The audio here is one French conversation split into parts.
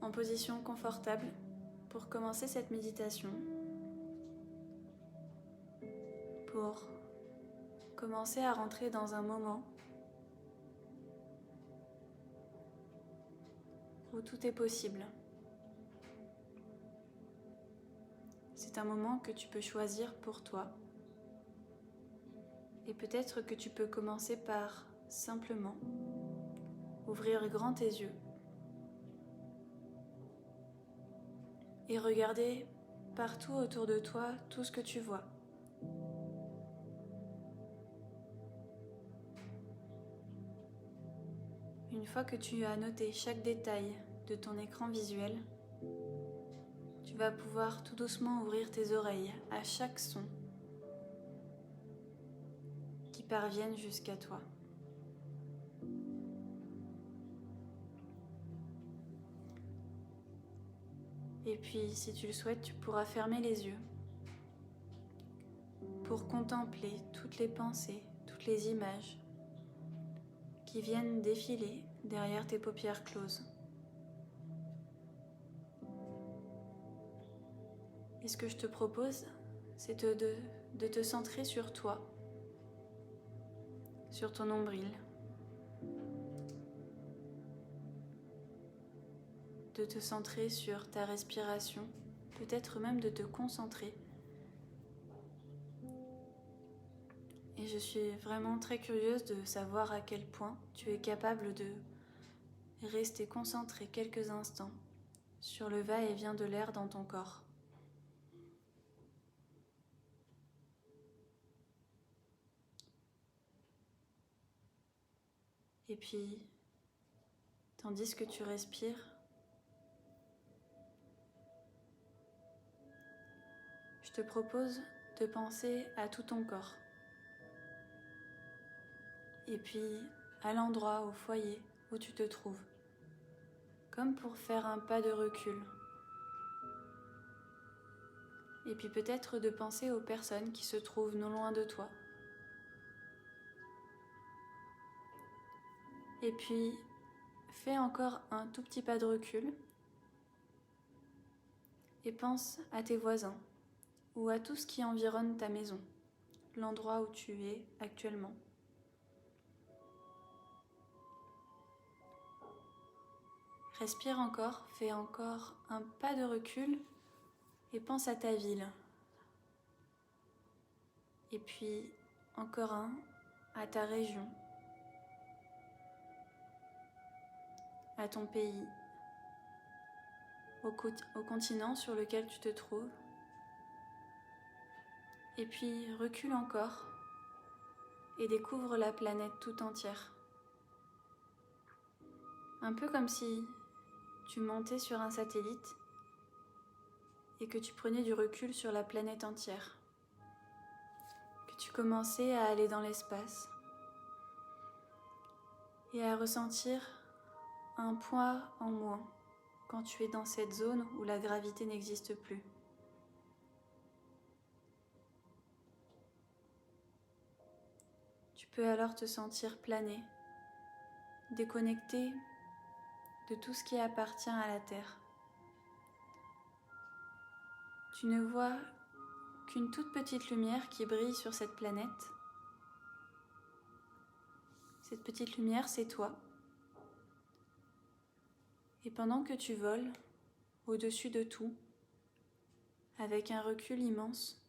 en position confortable pour commencer cette méditation, pour commencer à rentrer dans un moment où tout est possible. C'est un moment que tu peux choisir pour toi. Et peut-être que tu peux commencer par simplement ouvrir grand tes yeux et regarder partout autour de toi tout ce que tu vois. Une fois que tu as noté chaque détail de ton écran visuel, tu vas pouvoir tout doucement ouvrir tes oreilles à chaque son qui parviennent jusqu'à toi. Et puis, si tu le souhaites, tu pourras fermer les yeux pour contempler toutes les pensées, toutes les images qui viennent défiler derrière tes paupières closes. Et ce que je te propose, c'est de te centrer sur toi, sur ton nombril, de te centrer sur ta respiration, peut-être même de te concentrer. Et je suis vraiment très curieuse de savoir à quel point tu es capable de rester concentré quelques instants sur le va-et-vient de l'air dans ton corps. Et puis, tandis que tu respires, je te propose de penser à tout ton corps. Et puis, à l'endroit, au foyer où tu te trouves, comme pour faire un pas de recul. Et puis peut-être de penser aux personnes qui se trouvent non loin de toi. Et puis, fais encore un tout petit pas de recul et pense à tes voisins ou à tout ce qui environne ta maison, l'endroit où tu es actuellement. Respire encore, fais encore un pas de recul et pense à ta ville. Et puis encore un à ta région, à ton pays, au continent sur lequel tu te trouves. Et puis recule encore et découvre la planète tout entière. Un peu comme si tu montais sur un satellite et que tu prenais du recul sur la planète entière. Que tu commençais à aller dans l'espace et à ressentir un poids en moins quand tu es dans cette zone où la gravité n'existe plus. Tu peux alors te sentir planer, déconnecté de tout ce qui appartient à la Terre. Tu ne vois qu'une toute petite lumière qui brille sur cette planète. Cette petite lumière, c'est toi. Et pendant que tu voles au-dessus de tout, avec un recul immense,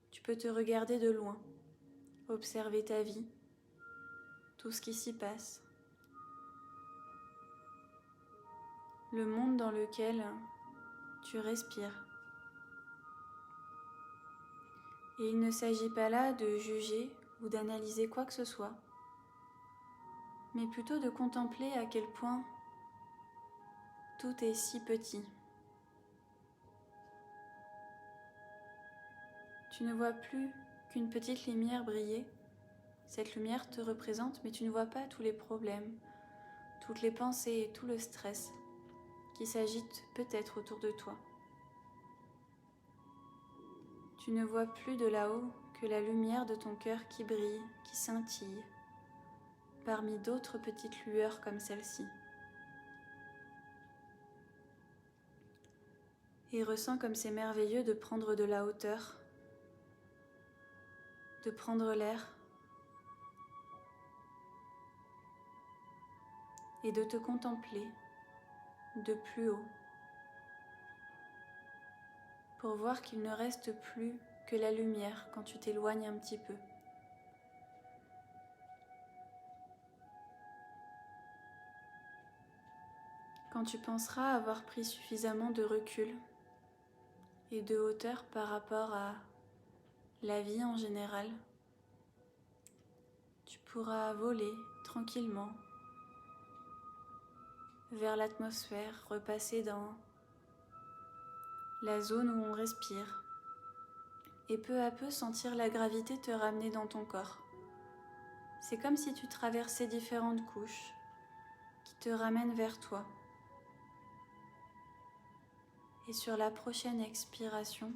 tu peux te regarder de loin, observer ta vie, tout ce qui s'y passe, le monde dans lequel tu respires. Et il ne s'agit pas là de juger ou d'analyser quoi que ce soit, mais plutôt de contempler à quel point tout est si petit. Tu ne vois plus qu'une petite lumière briller. Cette lumière te représente, mais tu ne vois pas tous les problèmes, toutes les pensées et tout le stress qui s'agitent peut-être autour de toi. Tu ne vois plus de là-haut que la lumière de ton cœur qui brille, qui scintille, parmi d'autres petites lueurs comme celle-ci. Et ressens comme c'est merveilleux de prendre de la hauteur, de prendre l'air et de te contempler de plus haut pour voir qu'il ne reste plus que la lumière quand tu t'éloignes un petit peu. Quand tu penseras avoir pris suffisamment de recul et de hauteur par rapport à la vie en général, tu pourras voler tranquillement vers l'atmosphère, repasser dans la zone où on respire et peu à peu sentir la gravité te ramener dans ton corps. C'est comme si tu traversais différentes couches qui te ramènent vers toi. Et sur la prochaine expiration,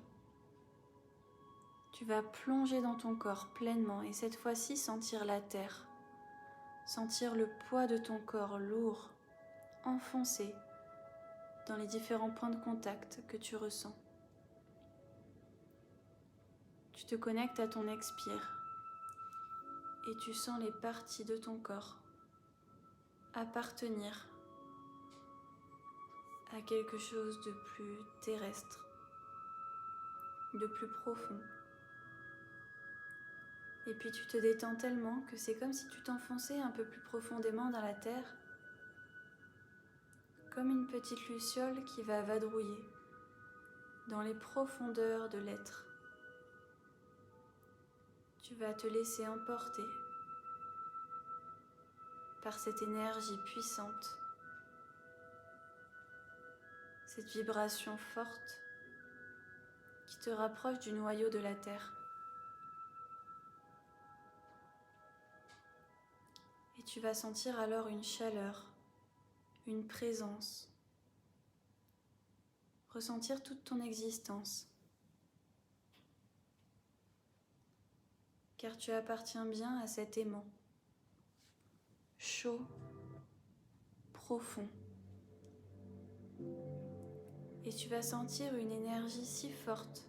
tu vas plonger dans ton corps pleinement et cette fois-ci sentir la terre, sentir le poids de ton corps lourd, enfoncé dans les différents points de contact que tu ressens. Tu te connectes à ton expire et tu sens les parties de ton corps appartenir à quelque chose de plus terrestre, de plus profond. Et puis tu te détends tellement que c'est comme si tu t'enfonçais un peu plus profondément dans la terre, comme une petite luciole qui va vadrouiller dans les profondeurs de l'être. Tu vas te laisser emporter par cette énergie puissante, cette vibration forte qui te rapproche du noyau de la terre. Et tu vas sentir alors une chaleur, une présence, ressentir toute ton existence. Car tu appartiens bien à cet aimant, chaud, profond. Et tu vas sentir une énergie si forte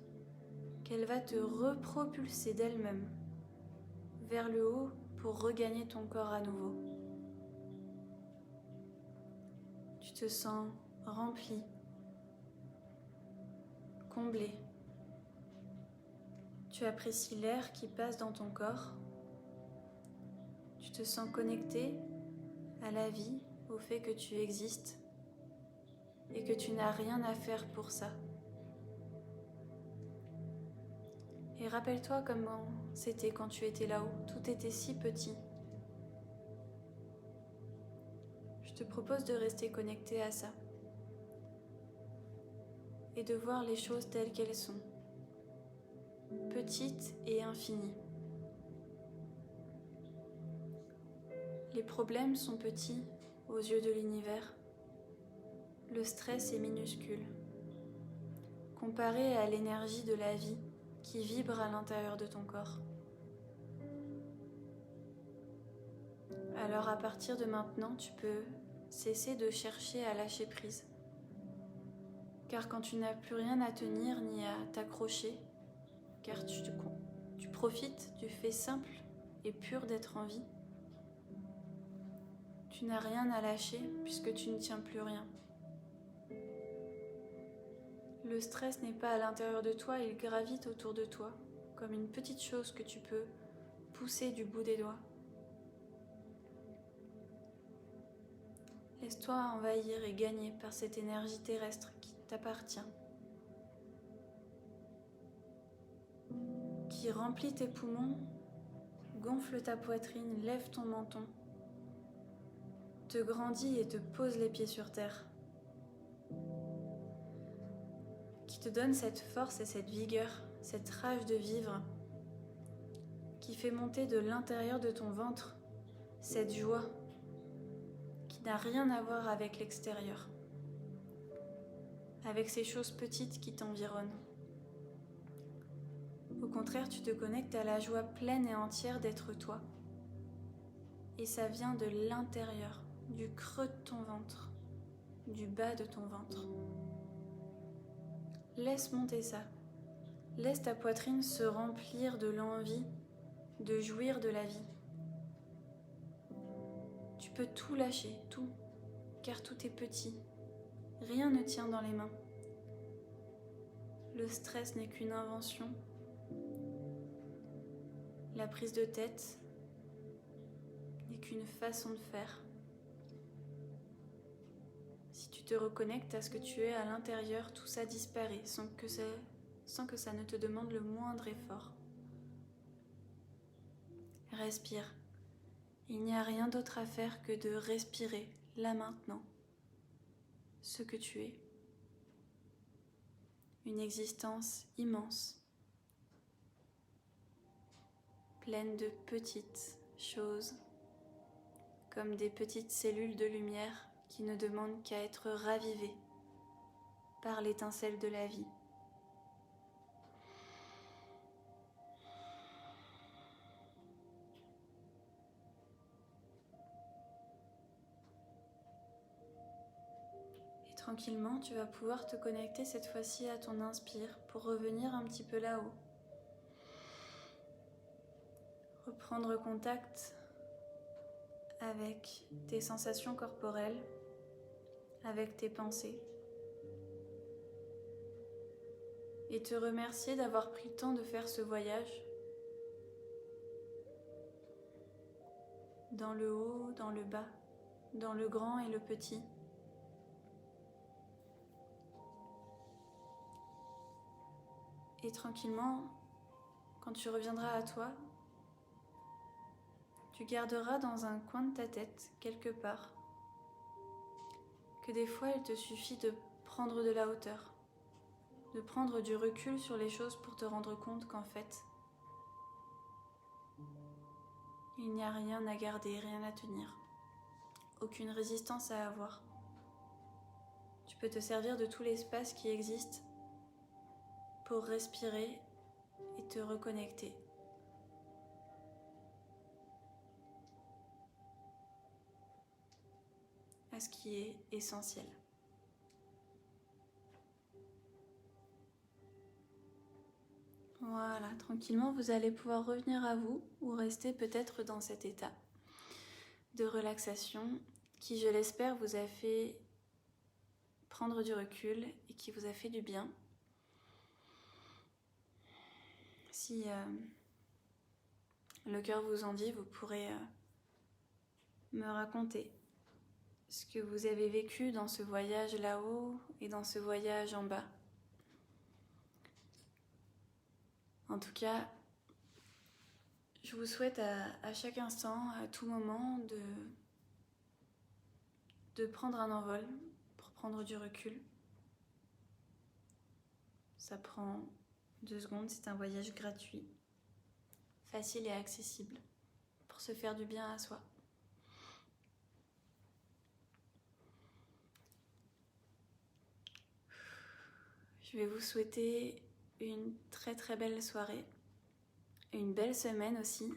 qu'elle va te repropulser d'elle-même vers le haut pour regagner ton corps à nouveau. Tu te sens rempli, comblé. Tu apprécies l'air qui passe dans ton corps. Tu te sens connecté à la vie, au fait que tu existes et que tu n'as rien à faire pour ça. Et rappelle-toi comment c'était quand tu étais là-haut. Tout était si petit. Je te propose de rester connecté à ça et de voir les choses telles qu'elles sont, petites et infinies. Les problèmes sont petits aux yeux de l'univers. Le stress est minuscule, comparé à l'énergie de la vie qui vibre à l'intérieur de ton corps. Alors à partir de maintenant, tu peux cesser de chercher à lâcher prise. Car quand tu n'as plus rien à tenir ni à t'accrocher, car tu profites du fait simple et pur d'être en vie, tu n'as rien à lâcher puisque tu ne tiens plus rien. Le stress n'est pas à l'intérieur de toi, il gravite autour de toi, comme une petite chose que tu peux pousser du bout des doigts. Laisse-toi envahir et gagner par cette énergie terrestre qui t'appartient, qui remplit tes poumons, gonfle ta poitrine, lève ton menton, te grandit et te pose les pieds sur terre, qui te donne cette force et cette vigueur, cette rage de vivre, qui fait monter de l'intérieur de ton ventre cette joie qui n'a rien à voir avec l'extérieur, avec ces choses petites qui t'environnent. Au contraire, tu te connectes à la joie pleine et entière d'être toi. Et ça vient de l'intérieur, du creux de ton ventre, du bas de ton ventre. laisse monter ça. Laisse ta poitrine se remplir de l'envie de jouir de la vie. Tu peux tout lâcher, tout, car tout est petit. Rien ne tient dans les mains. Le stress n'est qu'une invention. La prise de tête n'est qu'une façon de faire. Si tu te reconnectes à ce que tu es à l'intérieur, tout ça disparaît sans que ça ne te demande le moindre effort. Respire. Il n'y a rien d'autre à faire que de respirer, là maintenant, ce que tu es. Une existence immense, pleine de petites choses, comme des petites cellules de lumière qui ne demandent qu'à être ravivées par l'étincelle de la vie. Et tranquillement, tu vas pouvoir te connecter cette fois-ci à ton inspire pour revenir un petit peu là-haut. Reprendre contact avec tes sensations corporelles, avec tes pensées. Et te remercier d'avoir pris le temps de faire ce voyage. Dans le haut, dans le bas, dans le grand et le petit. Et tranquillement, quand tu reviendras à toi, tu garderas dans un coin de ta tête, quelque part, que des fois il te suffit de prendre de la hauteur, de prendre du recul sur les choses pour te rendre compte qu'en fait, il n'y a rien à garder, rien à tenir, aucune résistance à avoir. Tu peux te servir de tout l'espace qui existe pour respirer et te reconnecter. À ce qui est essentiel. Voilà, tranquillement, vous allez pouvoir revenir à vous ou rester peut-être dans cet état de relaxation qui, je l'espère, vous a fait prendre du recul et qui vous a fait du bien. Si le cœur vous en dit, vous pourrez me raconter ce que vous avez vécu dans ce voyage là-haut et dans ce voyage en bas. En tout cas, je vous souhaite à chaque instant, à tout moment, de prendre un envol pour prendre du recul. Ça prend 2 secondes, c'est un voyage gratuit, facile et accessible pour se faire du bien à soi. Je vais vous souhaiter une très très belle soirée, une belle semaine aussi,